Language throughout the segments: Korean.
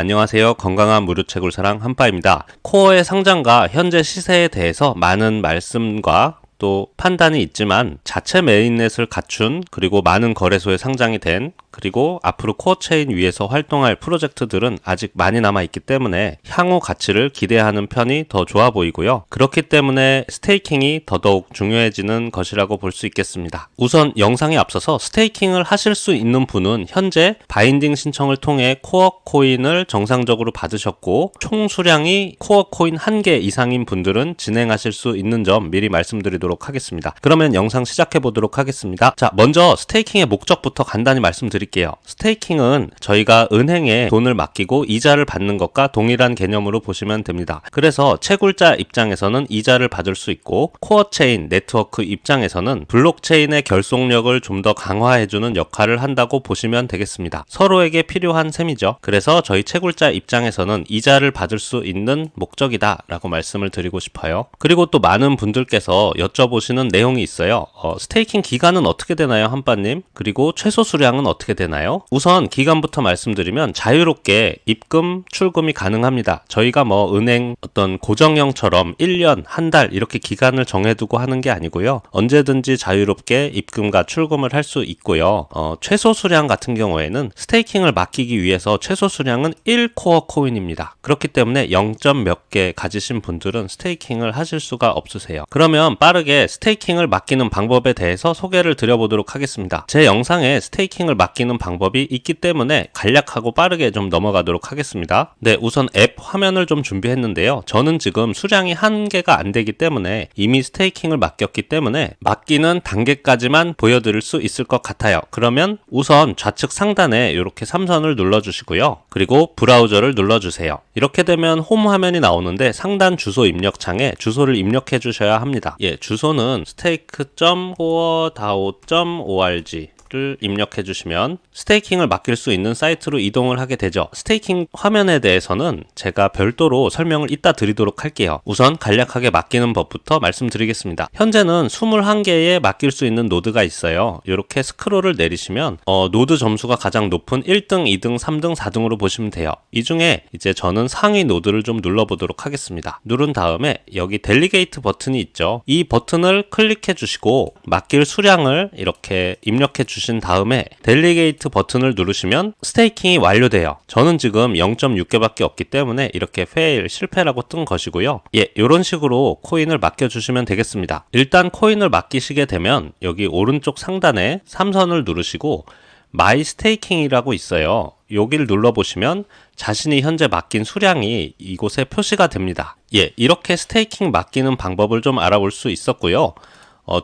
안녕하세요. 건강한 무료채굴 사랑 한빠입니다. 코어의 상장과 현재 시세에 대해서 많은 말씀과 또 판단이 있지만 자체 메인넷을 갖춘 그리고 많은 거래소에 상장이 된 그리고 앞으로 코어체인 위에서 활동할 프로젝트들은 아직 많이 남아있기 때문에 향후 가치를 기대하는 편이 더 좋아 보이고요. 그렇기 때문에 스테이킹이 더더욱 중요해지는 것이라고 볼 수 있겠습니다. 우선 영상에 앞서서 스테이킹을 하실 수 있는 분은 현재 바인딩 신청을 통해 코어 코인을 정상적으로 받으셨고 총 수량이 코어 코인 1개 이상인 분들은 진행하실 수 있는 점 미리 말씀드리도록 하겠습니다. 그러면 영상 시작해 보도록 하겠습니다. 자, 먼저 스테이킹의 목적부터 간단히 말씀드릴게요. 스테이킹은 저희가 은행에 돈을 맡기고 이자를 받는 것과 동일한 개념으로 보시면 됩니다. 그래서 채굴자 입장에서는 이자를 받을 수 있고 코어체인 네트워크 입장에서는 블록체인의 결속력을 좀 더 강화해주는 역할을 한다고 보시면 되겠습니다. 서로에게 필요한 셈이죠. 그래서 저희 채굴자 입장에서는 이자를 받을 수 있는 목적이다 라고 말씀을 드리고 싶어요. 그리고 또 많은 분들께서 여쭤보시는 내용이 있어요. 스테이킹 기간은 어떻게 되나요, 한빠님? 그리고 최소 수량은 어떻게 되나요? 우선 기간부터 말씀드리면 자유롭게 입금, 출금이 가능합니다. 저희가 은행 어떤 고정형처럼 1년, 한 달 이렇게 기간을 정해두고 하는 게 아니고요. 언제든지 자유롭게 입금과 출금을 할 수 있고요. 최소 수량 같은 경우에는 스테이킹을 맡기기 위해서 최소 수량은 1코어 코인입니다. 그렇기 때문에 0. 몇 개 가지신 분들은 스테이킹을 하실 수가 없으세요. 그러면 빠르게 스테이킹을 맡기는 방법에 대해서 소개를 드려보도록 하겠습니다. 제 영상에 스테이킹을 맡기는 방법이 있기 때문에 간략하고 빠르게 좀 넘어가도록 하겠습니다. 네, 우선 앱 화면을 좀 준비했는데요. 저는 지금 수량이 1개가 안 되기 때문에 이미 스테이킹을 맡겼기 때문에 맡기는 단계까지만 보여드릴 수 있을 것 같아요. 그러면 우선 좌측 상단에 이렇게 3선을 눌러주시고요. 그리고 브라우저를 눌러주세요. 이렇게 되면 홈 화면이 나오는데 상단 주소 입력창에 주소를 입력해 주셔야 합니다. 주소는 stake.coredao.org 를 입력해 주시면 스테이킹을 맡길 수 있는 사이트로 이동을 하게 되죠. 스테이킹 화면에 대해서는 제가 별도로 설명을 이따 드리도록 할게요. 우선 간략하게 맡기는 법부터 말씀드리겠습니다. 현재는 21개에 맡길 수 있는 노드가 있어요. 이렇게 스크롤을 내리시면 노드 점수가 가장 높은 1등, 2등, 3등, 4등으로 보시면 돼요. 이 중에 이제 저는 상위 노드를 좀 눌러보도록 하겠습니다. 누른 다음에 여기 델리게이트 버튼이 있죠. 이 버튼을 클릭해 주시고 맡길 수량을 이렇게 입력해 주신 다음에 델리게이트 버튼을 누르시면 스테이킹이 완료돼요. 저는 지금 0.6개밖에 없기 때문에 이렇게 페일, 실패라고 뜬 것이고요. 이런 식으로 코인을 맡겨주시면 되겠습니다. 일단 코인을 맡기시게 되면 여기 오른쪽 상단에 3선을 누르시고 마이 스테이킹이라고 있어요. 여기를 눌러보시면 자신이 현재 맡긴 수량이 이곳에 표시가 됩니다. 이렇게 스테이킹 맡기는 방법을 좀 알아볼 수 있었고요.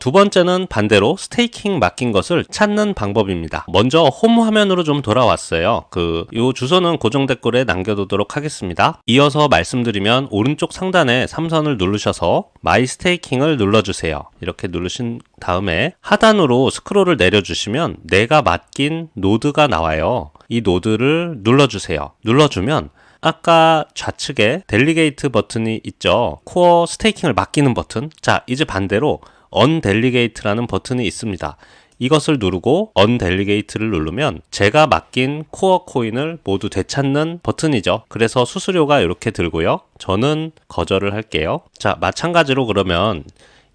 두 번째는 반대로 스테이킹 맡긴 것을 찾는 방법입니다. 먼저 홈 화면으로 좀 돌아왔어요. 요 주소는 고정 댓글에 남겨두도록 하겠습니다. 이어서 말씀드리면 오른쪽 상단에 3선을 누르셔서 마이 스테이킹을 눌러주세요. 이렇게 누르신 다음에 하단으로 스크롤을 내려주시면 내가 맡긴 노드가 나와요. 이 노드를 눌러주세요. 눌러주면 아까 좌측에 델리게이트 버튼이 있죠. 코어 스테이킹을 맡기는 버튼. 자, 이제 반대로 언델리게이트라는 버튼이 있습니다. 이것을 누르고 언델리게이트를 누르면 제가 맡긴 코어 코인을 모두 되찾는 버튼이죠. 그래서 수수료가 이렇게 들고요. 저는 거절을 할게요. 자, 마찬가지로 그러면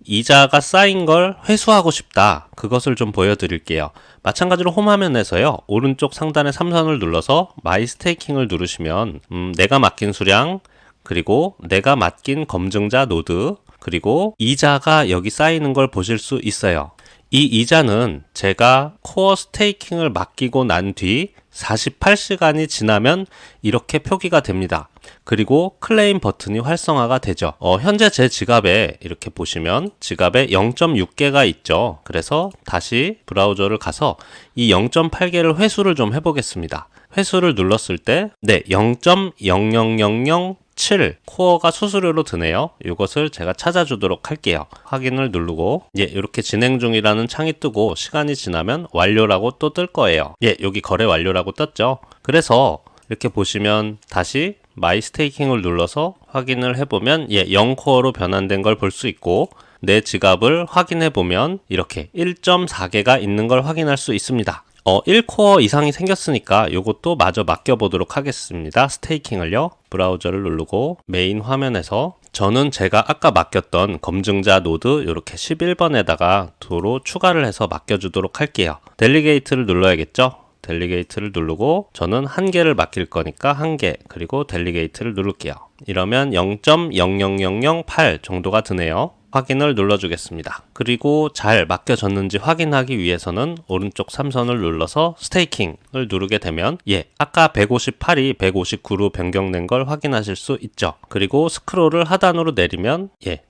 이자가 쌓인 걸 회수하고 싶다. 그것을 좀 보여드릴게요. 마찬가지로 홈 화면에서요. 오른쪽 상단에 3선을 눌러서 마이 스테이킹을 누르시면 내가 맡긴 수량 그리고 내가 맡긴 검증자 노드 그리고 이자가 여기 쌓이는 걸 보실 수 있어요. 이 이자는 제가 코어 스테이킹을 맡기고 난 뒤 48시간이 지나면 이렇게 표기가 됩니다. 그리고 클레임 버튼이 활성화가 되죠. 현재 제 지갑에 이렇게 보시면 지갑에 0.6개가 있죠. 그래서 다시 브라우저를 가서 이 0.8개를 회수를 좀 해보겠습니다. 회수를 눌렀을 때 0.00007 코어가 수수료로 드네요. 이것을 제가 찾아주도록 할게요. 확인을 누르고 이렇게 진행 중이라는 창이 뜨고 시간이 지나면 완료라고 또 뜰 거예요. 여기 거래 완료라고 떴죠. 그래서 이렇게 보시면 다시 마이 스테이킹을 눌러서 확인을 해보면 0코어로 변환된 걸 볼 수 있고 내 지갑을 확인해 보면 이렇게 1.4개가 있는 걸 확인할 수 있습니다. 1코어 이상이 생겼으니까 요것도 마저 맡겨보도록 하겠습니다. 스테이킹을요. 브라우저를 누르고 메인 화면에서 저는 제가 아까 맡겼던 검증자 노드 이렇게 11번에다가 도로 추가를 해서 맡겨주도록 할게요. 델리게이트를 눌러야겠죠? 델리게이트를 누르고 저는 한 개를 맡길 거니까 한 개, 그리고 델리게이트를 누를게요. 이러면 0.00008 정도가 드네요. 확인을 눌러주겠습니다. 그리고 잘 맡겨졌는지 확인하기 위해서는 오른쪽 삼선을 눌러서 스테이킹을 누르게 되면 아까 158이 159로 변경된 걸 확인하실 수 있죠. 그리고 스크롤을 하단으로 내리면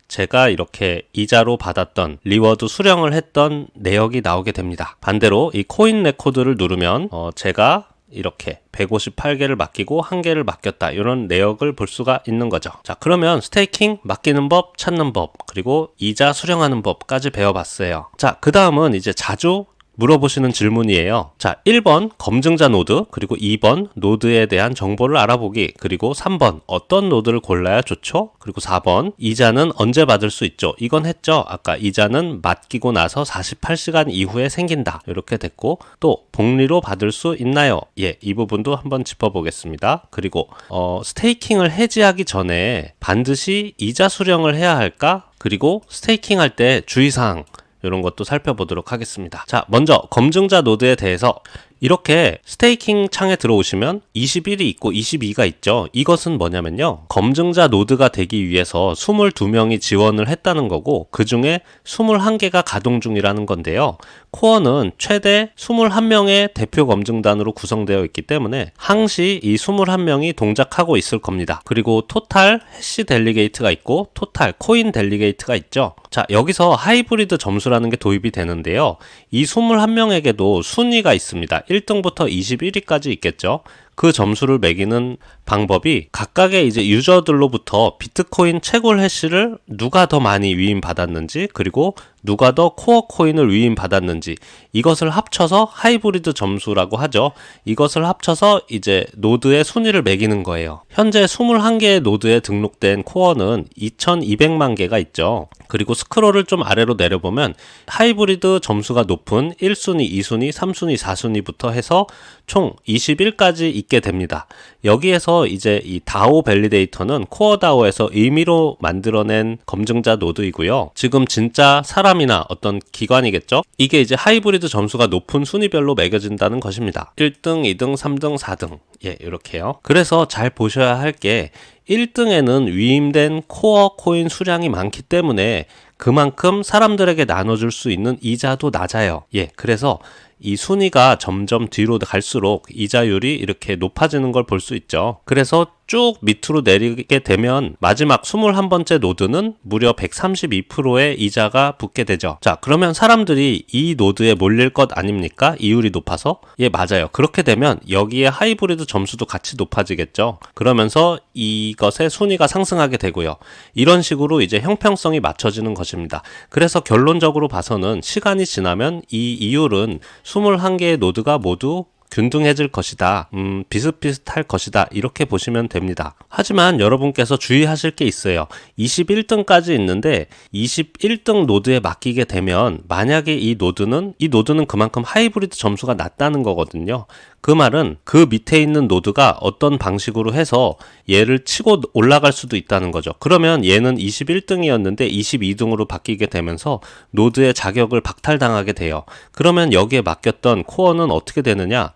제가 이렇게 이자로 받았던 리워드 수령을 했던 내역이 나오게 됩니다. 반대로 이 코인 레코드를 누르면 제가 이렇게 158개를 맡기고 1개를 맡겼다, 이런 내역을 볼 수가 있는 거죠. 자, 그러면 스테이킹 맡기는 법, 찾는 법, 그리고 이자 수령하는 법까지 배워봤어요. 자, 그 다음은 이제 자주 물어보시는 질문이에요. 자, 1번 검증자 노드, 그리고 2번 노드에 대한 정보를 알아보기, 그리고 3번 어떤 노드를 골라야 좋죠? 그리고 4번 이자는 언제 받을 수 있죠? 이건 했죠? 아까 이자는 맡기고 나서 48시간 이후에 생긴다, 이렇게 됐고, 또 복리로 받을 수 있나요? 이 부분도 한번 짚어보겠습니다. 그리고 스테이킹을 해지하기 전에 반드시 이자 수령을 해야 할까? 그리고 스테이킹 할 때 주의사항, 이런 것도 살펴보도록 하겠습니다. 자, 먼저 검증자 노드에 대해서 이렇게 스테이킹 창에 들어오시면 21이 있고 22가 있죠. 이것은 뭐냐면요, 검증자 노드가 되기 위해서 22명이 지원을 했다는 거고, 그 중에 21개가 가동 중이라는 건데요. 코어는 최대 21명의 대표 검증단으로 구성되어 있기 때문에 항시 이 21명이 동작하고 있을 겁니다. 그리고 토탈 해시 델리게이트가 있고 토탈 코인 델리게이트가 있죠. 자, 여기서 하이브리드 점수라는 게 도입이 되는데요. 이 21명에게도 순위가 있습니다. 1등부터 21위까지 있겠죠. 그 점수를 매기는 방법이 각각의 이제 유저들로부터 비트코인 채굴 해시를 누가 더 많이 위임받았는지, 그리고 누가 더 코어 코인을 위임받았는지, 이것을 합쳐서 하이브리드 점수라고 하죠. 이것을 합쳐서 이제 노드의 순위를 매기는 거예요. 현재 21개의 노드에 등록된 코어는 2200만 개가 있죠. 그리고 스크롤을 좀 아래로 내려보면 하이브리드 점수가 높은 1순위, 2순위, 3순위, 4순위부터 해서 총 21까지 있게 됩니다. 여기에서 이제 이 다오 밸리데이터는 코어 다오에서 임의로 만들어낸 검증자 노드이고요. 지금 진짜 사람이나 어떤 기관이겠죠? 이게 이제 하이브리드 점수가 높은 순위별로 매겨진다는 것입니다. 1등, 2등, 3등, 4등. 이렇게요. 그래서 잘 보셔야 할 게 1등에는 위임된 코어 코인 수량이 많기 때문에 그만큼 사람들에게 나눠줄 수 있는 이자도 낮아요. 그래서 이 순위가 점점 뒤로 갈수록 이자율이 이렇게 높아지는 걸 볼 수 있죠. 그래서 쭉 밑으로 내리게 되면 마지막 21번째 노드는 무려 132%의 이자가 붙게 되죠. 자, 그러면 사람들이 이 노드에 몰릴 것 아닙니까? 이율이 높아서? 맞아요. 그렇게 되면 여기에 하이브리드 점수도 같이 높아지겠죠. 그러면서 이것의 순위가 상승하게 되고요. 이런 식으로 이제 형평성이 맞춰지는 것입니다. 그래서 결론적으로 봐서는 시간이 지나면 이 이율은 21개의 노드가 모두 균등해질 것이다. 비슷비슷할 것이다. 이렇게 보시면 됩니다. 하지만 여러분께서 주의하실 게 있어요. 21등까지 있는데 21등 노드에 맡기게 되면 만약에 이 노드는 그만큼 하이브리드 점수가 낮다는 거거든요. 그 말은 그 밑에 있는 노드가 어떤 방식으로 해서 얘를 치고 올라갈 수도 있다는 거죠. 그러면 얘는 21등이었는데 22등으로 바뀌게 되면서 노드의 자격을 박탈당하게 돼요. 그러면 여기에 맡겼던 코어는 어떻게 되느냐?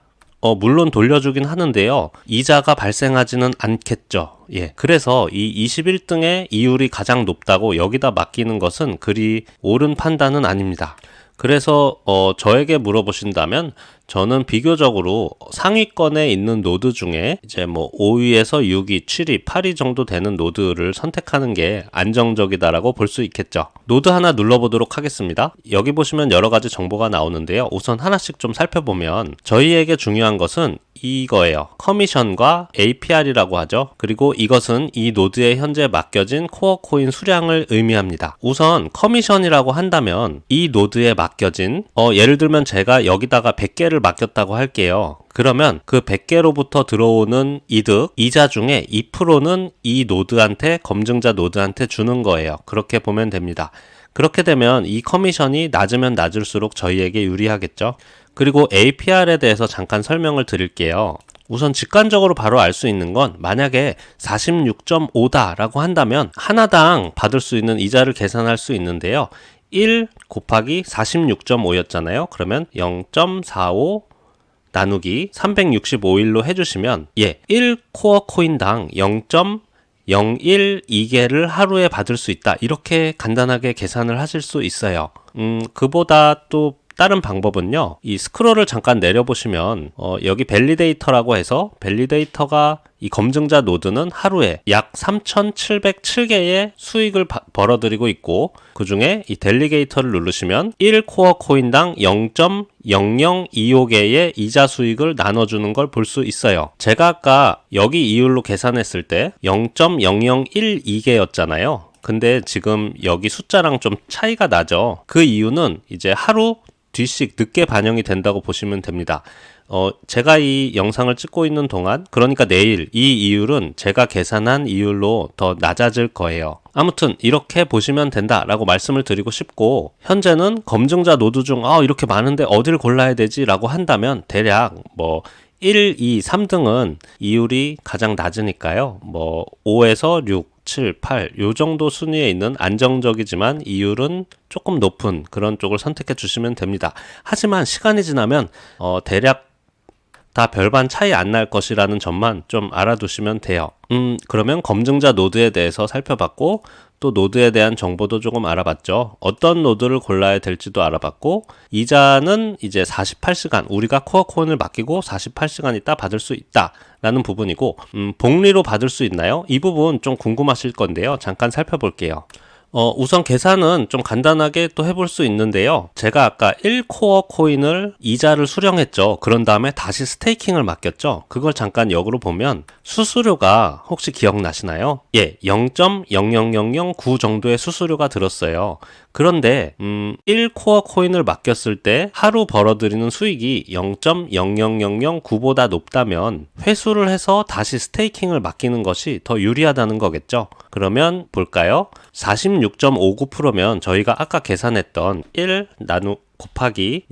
물론 돌려주긴 하는데요. 이자가 발생하지는 않겠죠. 그래서 이 21등의 이율이 가장 높다고 여기다 맡기는 것은 그리 옳은 판단은 아닙니다. 그래서 저에게 물어보신다면 저는 비교적으로 상위권에 있는 노드 중에 이제 뭐 5위에서 6위, 7위, 8위 정도 되는 노드를 선택하는 게 안정적이다라고 볼 수 있겠죠. 노드 하나 눌러보도록 하겠습니다. 여기 보시면 여러 가지 정보가 나오는데요. 우선 하나씩 좀 살펴보면 저희에게 중요한 것은 이거예요. 커미션과 APR이라고 하죠. 그리고 이것은 이 노드에 현재 맡겨진 코어 코인 수량을 의미합니다. 우선 커미션이라고 한다면 이 노드에 맡겨진 예를 들면 제가 여기다가 100개를 맡겼다고 할게요. 그러면 그 100개로부터 들어오는 이득, 이자 중에 2%는 이 노드한테, 검증자 노드한테 주는 거예요. 그렇게 보면 됩니다. 그렇게 되면 이 커미션이 낮으면 낮을수록 저희에게 유리하겠죠. 그리고 APR에 대해서 잠깐 설명을 드릴게요. 우선 직관적으로 바로 알 수 있는 건 만약에 46.5다 라고 한다면 하나당 받을 수 있는 이자를 계산할 수 있는데요. 1 곱하기 46.5였잖아요. 그러면 0.45 나누기 365일로 해주시면 1 코어 코인당 0.012개를 하루에 받을 수 있다. 이렇게 간단하게 계산을 하실 수 있어요. 그보다 또 다른 방법은요. 이 스크롤을 잠깐 내려보시면 여기 밸리데이터라고 해서 밸리데이터가 이 검증자 노드는 하루에 약 3,707개의 수익을 벌어들이고 있고 그 중에 이 델리게이터를 누르시면 1코어 코인당 0.0025개의 이자 수익을 나눠주는 걸 볼 수 있어요. 제가 아까 여기 이율로 계산했을 때 0.0012개였잖아요. 근데 지금 여기 숫자랑 좀 차이가 나죠. 그 이유는 이제 하루 뒤씩 늦게 반영이 된다고 보시면 됩니다. 제가 이 영상을 찍고 있는 동안, 그러니까 내일 이 이율은 제가 계산한 이율로 더 낮아질 거예요. 아무튼 이렇게 보시면 된다라고 말씀을 드리고 싶고, 현재는 검증자 노드 중 이렇게 많은데 어딜 골라야 되지? 라고 한다면 대략 1, 2, 3등은 이율이 가장 낮으니까요. 5에서 6, 7, 8 요 정도 순위에 있는 안정적이지만 이율은 조금 높은 그런 쪽을 선택해 주시면 됩니다. 하지만 시간이 지나면 대략 다 별반 차이 안 날 것이라는 점만 좀 알아두시면 돼요. 그러면 검증자 노드에 대해서 살펴봤고 또 노드에 대한 정보도 조금 알아봤죠. 어떤 노드를 골라야 될지도 알아봤고 이자는 이제 48시간 우리가 코어 코인을 맡기고 48시간 있다 받을 수 있다 라는 부분이고 복리로 받을 수 있나요? 이 부분 좀 궁금하실 건데요. 잠깐 살펴볼게요. 우선 계산은 좀 간단하게 또 해볼 수 있는데요. 제가 아까 1코어 코인을 이자를 수령했죠. 그런 다음에 다시 스테이킹을 맡겼죠. 그걸 잠깐 역으로 보면 수수료가 혹시 기억나시나요? 0.00009 정도의 수수료가 들었어요. 그런데 1코어 코인을 맡겼을 때 하루 벌어들이는 수익이 0.00009보다 높다면 회수를 해서 다시 스테이킹을 맡기는 것이 더 유리하다는 거겠죠. 그러면 볼까요? 46.59%면 저희가 아까 계산했던 1 곱하기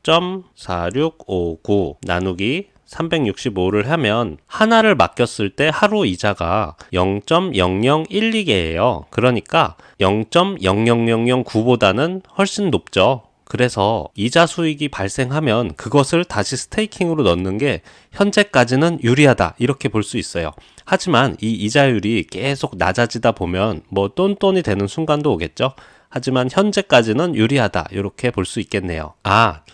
0.4659 나누기 365를 하면 하나를 맡겼을 때 하루 이자가 0.0012개예요. 그러니까 0.00009보다는 훨씬 높죠. 그래서 이자 수익이 발생하면 그것을 다시 스테이킹으로 넣는 게 현재까지는 유리하다 이렇게 볼 수 있어요. 하지만 이 이자율이 계속 낮아지다 보면 똔똔이 되는 순간도 오겠죠. 하지만 현재까지는 유리하다 이렇게 볼 수 있겠네요.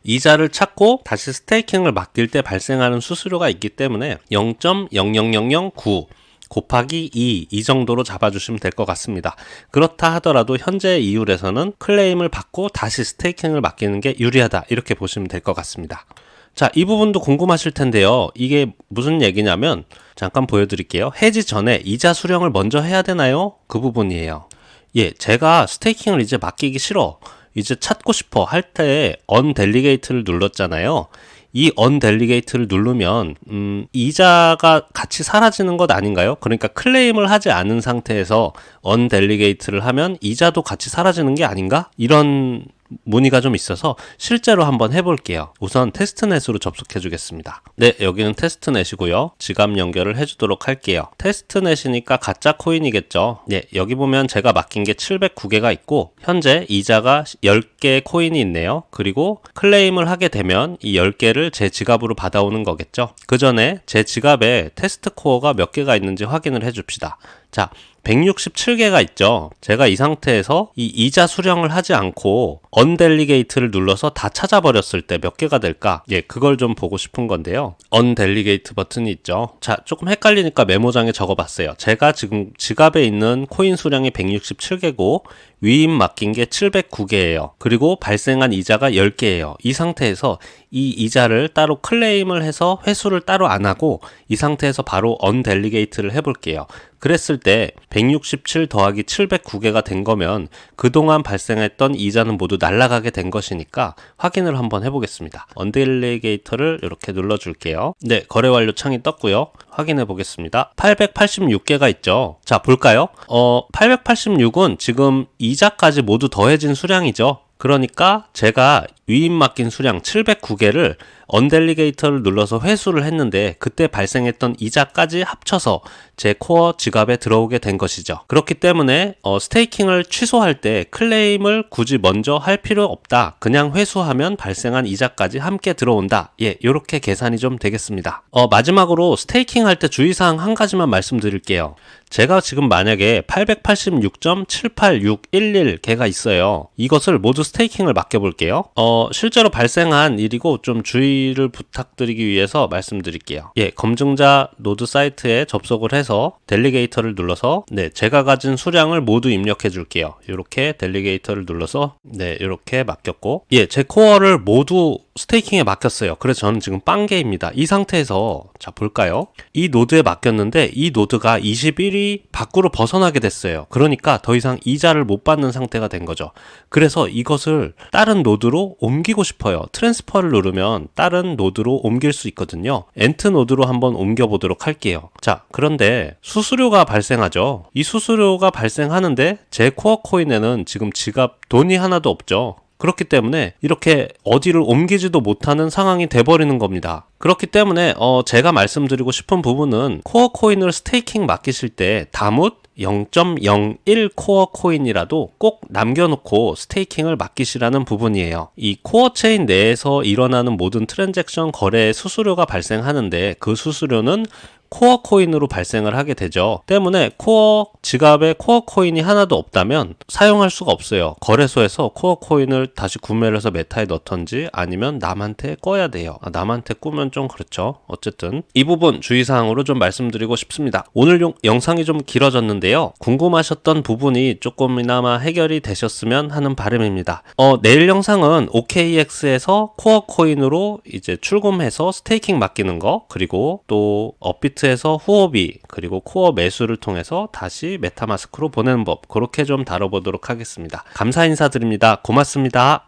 이자를 찾고 다시 스테이킹을 맡길 때 발생하는 수수료가 있기 때문에 0.00009 곱하기 2 정도로 잡아주시면 될 것 같습니다. 그렇다 하더라도 현재 이율에서는 클레임을 받고 다시 스테이킹을 맡기는 게 유리하다 이렇게 보시면 될 것 같습니다. 자, 이 부분도 궁금하실 텐데요. 이게 무슨 얘기냐면 잠깐 보여드릴게요. 해지 전에 이자 수령을 먼저 해야 되나요? 그 부분이에요. 제가 스테이킹을 이제 맡기기 싫어, 이제 찾고 싶어 할 때 언델리게이트를 눌렀잖아요. 이 언델리게이트를 누르면 이자가 같이 사라지는 것 아닌가요? 그러니까 클레임을 하지 않은 상태에서 언델리게이트를 하면 이자도 같이 사라지는 게 아닌가? 이런 문의가 좀 있어서 실제로 한번 해볼게요. 우선 테스트넷으로 접속해 주겠습니다. 네, 여기는 테스트넷이고요. 지갑 연결을 해주도록 할게요. 테스트넷이니까 가짜 코인이겠죠. 여기 보면 제가 맡긴 게 709개가 있고 현재 이자가 10개의 코인이 있네요. 그리고 클레임을 하게 되면 이 10개를 제 지갑으로 받아오는 거겠죠. 그 전에 제 지갑에 테스트 코어가 몇 개가 있는지 확인을 해줍시다. 자, 167개가 있죠. 제가 이 상태에서 이 이자 수령을 하지 않고 언델리게이트를 눌러서 다 찾아버렸을 때 몇 개가 될까? 그걸 좀 보고 싶은 건데요. 언델리게이트 버튼이 있죠. 자, 조금 헷갈리니까 메모장에 적어봤어요. 제가 지금 지갑에 있는 코인 수량이 167개고 위임 맡긴 게 709개예요. 그리고 발생한 이자가 10개예요. 이 상태에서 이 이자를 따로 클레임을 해서 회수를 따로 안 하고 이 상태에서 바로 언델리게이트를 해볼게요. 그랬을 때 167 더하기 709개가 된 거면 그동안 발생했던 이자는 모두 날아가게 된 것이니까 확인을 한번 해보겠습니다. 언델리게이터를 이렇게 눌러줄게요. 네, 거래 완료 창이 떴고요. 확인해 보겠습니다. 886개가 있죠. 자, 볼까요? 886은 지금 이자까지 모두 더해진 수량이죠. 그러니까 제가 위임 맡긴 수량 709개를 언델리게이터를 눌러서 회수를 했는데 그때 발생했던 이자까지 합쳐서 제 코어 지갑에 들어오게 된 것이죠. 그렇기 때문에 스테이킹을 취소할 때 클레임을 굳이 먼저 할 필요 없다. 그냥 회수하면 발생한 이자까지 함께 들어온다. 예, 요렇게 계산이 좀 되겠습니다. 마지막으로 스테이킹 할 때 주의사항 한 가지만 말씀드릴게요. 제가 지금 만약에 886.78611개가 있어요. 이것을 모두 스테이킹을 맡겨볼게요. 실제로 발생한 일이고 좀 주의를 부탁드리기 위해서 말씀드릴게요. 예, 검증자 노드 사이트에 접속을 해서 델리게이터를 눌러서 제가 가진 수량을 모두 입력해 줄게요. 이렇게 델리게이터를 눌러서 이렇게 맡겼고, 예, 제 코어를 모두 스테이킹에 맡겼어요. 그래서 저는 지금 빵개입니다. 이 상태에서 자 볼까요? 이 노드에 맡겼는데 이 노드가 21이 밖으로 벗어나게 됐어요. 그러니까 더 이상 이자를 못 받는 상태가 된 거죠. 그래서 이것을 다른 노드로 옮기고 싶어요. 트랜스퍼를 누르면 다른 노드로 옮길 수 있거든요. 엔트 노드로 한번 옮겨 보도록 할게요. 자, 그런데 수수료가 발생하죠. 이 수수료가 발생하는데 제 코어 코인에는 지금 지갑 돈이 하나도 없죠. 그렇기 때문에 이렇게 어디를 옮기지도 못하는 상황이 돼버리는 겁니다. 그렇기 때문에 제가 말씀드리고 싶은 부분은 코어 코인을 스테이킹 맡기실 때 다뭇 0.01 코어 코인이라도 꼭 남겨놓고 스테이킹을 맡기시라는 부분이에요. 이 코어 체인 내에서 일어나는 모든 트랜잭션 거래에 수수료가 발생하는데 그 수수료는 코어 코인으로 발생을 하게 되죠. 때문에 코어 지갑에 코어 코인이 하나도 없다면 사용할 수가 없어요. 거래소에서 코어 코인을 다시 구매를 해서 메타에 넣던지 아니면 남한테 꺼야 돼요. 남한테 꾸면 좀 그렇죠. 어쨌든 이 부분 주의사항으로 좀 말씀드리고 싶습니다. 오늘 영상이 좀 길어졌는데요. 궁금하셨던 부분이 조금이나마 해결이 되셨으면 하는 바람입니다. 내일 영상은 OKX에서 코어 코인으로 이제 출금해서 스테이킹 맡기는 거, 그리고 또 업비트에서 후오비, 그리고 코어 매수를 통해서 다시 메타마스크로 보내는 법, 그렇게 좀 다뤄보도록 하겠습니다. 감사 인사드립니다. 고맙습니다.